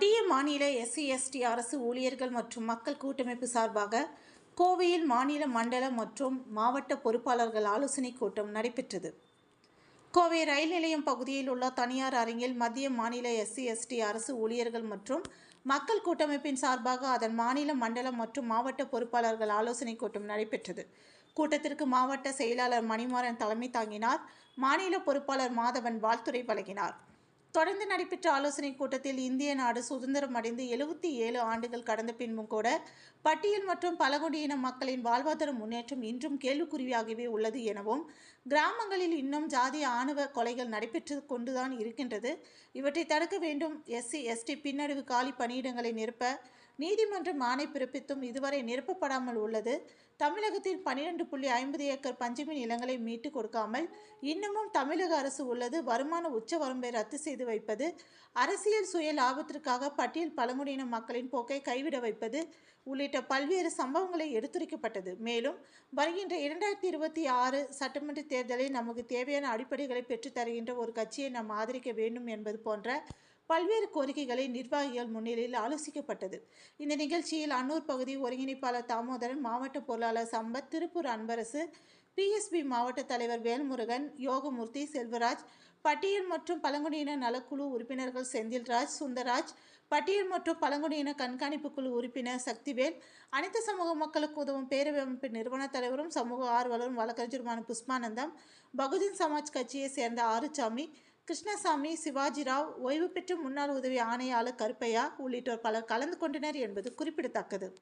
மத்திய மாநில எஸ்சி/எஸ்டி அரசு ஊழியர்கள் மற்றும் மக்கள் கூட்டமைப்பு சார்பாக கோவையில் மாநில மண்டல மற்றும் மாவட்ட பொறுப்பாளர்கள் ஆலோசனைக் கூட்டம் நடைபெற்றது. கோவை ரயில் நிலையம் பகுதியில் உள்ள தனியார் அரங்கில் மத்திய மாநில எஸ்சி/எஸ்டி அரசு ஊழியர்கள் மற்றும் மக்கள் கூட்டமைப்பின் சார்பாக அதன் மாநில மண்டல மற்றும் மாவட்ட பொறுப்பாளர்கள் ஆலோசனைக் கூட்டம் நடைபெற்றது. கூட்டத்திற்கு மாவட்ட செயலாளர் மணிமாறன் தலைமை தாங்கினார். மாநில பொறுப்பாளர் மாதவன் வாழ்த்துரை வழங்கினார். தொடர்ந்து நடைபெற்ற ஆலோசனைக் கூட்டத்தில் இந்திய நாடு சுதந்திரம் அடைந்து 77 ஆண்டுகள் கடந்த பின்பும் கூட பட்டியல் மற்றும் பழங்குடியின மக்களின் வாழ்வாதார முன்னேற்றம் இன்றும் கேள்விக்குறியாகவே உள்ளது எனவும், கிராமங்களில் இன்னும் ஜாதிய ஆணவ கொலைகள் நடைபெற்று கொண்டுதான் இருக்கின்றது. இவற்றை தடுக்க வேண்டும். எஸ்சி/எஸ்டி பின்னடைவு காலி பணியிடங்களை நிரப்ப நீதிமன்றம் ஆணை பிறப்பித்தும் இதுவரை நிரப்பப்படாமல் உள்ளது. தமிழகத்தில் 12.50 ஏக்கர் பஞ்சமி நிலங்களை மீட்டுக் கொடுக்காமல் இன்னமும் தமிழக அரசு உள்ளது. வருமான உச்சவரம்பை ரத்து செய்து வைப்பது, அரசியல் சுய லாபத்திற்காக பட்டியல் பழங்குடியின மக்களின் போக்கை கைவிட வைப்பது உள்ளிட்ட பல்வேறு சம்பவங்களை எடுத்துரைக்கப்பட்டது. மேலும் வருகின்ற 2026 சட்டமன்ற தேர்தலில் நமக்கு தேவையான அடிப்படைகளை பெற்றுத் தருகின்ற ஒரு கட்சியை நாம் ஆதரிக்க வேண்டும் என்பது போன்ற பல்வேறு கோரிக்கைகளை நிர்வாகிகள் முன்னிலையில் ஆலோசிக்கப்பட்டது. இந்த நிகழ்ச்சியில் அன்னூர் பகுதி ஒருங்கிணைப்பாளர் தாமோதரன், மாவட்ட பொருளாளர் சம்பத், திருப்பூர் அன்பரசு, PSB மாவட்ட தலைவர் வேல்முருகன், யோகமூர்த்தி, செல்வராஜ், பட்டியல் மற்றும் பழங்குடியின நலக்குழு உறுப்பினர்கள் செந்தில்ராஜ், சுந்தராஜ், பட்டியல் மற்றும் பழங்குடியின கண்காணிப்பு குழு உறுப்பினர் சக்திவேல், அனைத்து சமூக மக்களுக்கு உதவும் பேரவை அமைப்பு நிறுவன தலைவரும் சமூக ஆர்வலரும் வழக்கறிஞருமான புஷ்பானந்தம், பகுஜன் சமாஜ் கட்சியை சேர்ந்த ஆறுசாமி, கிருஷ்ணசாமி, சிவாஜிராவ், ஓய்வு பெற்ற முன்னாள் உதவி ஆணையாளர் கருப்பையா உள்ளிட்டோர் பலர் கலந்து கொண்டனர் என்பது குறிப்பிடத்தக்கது.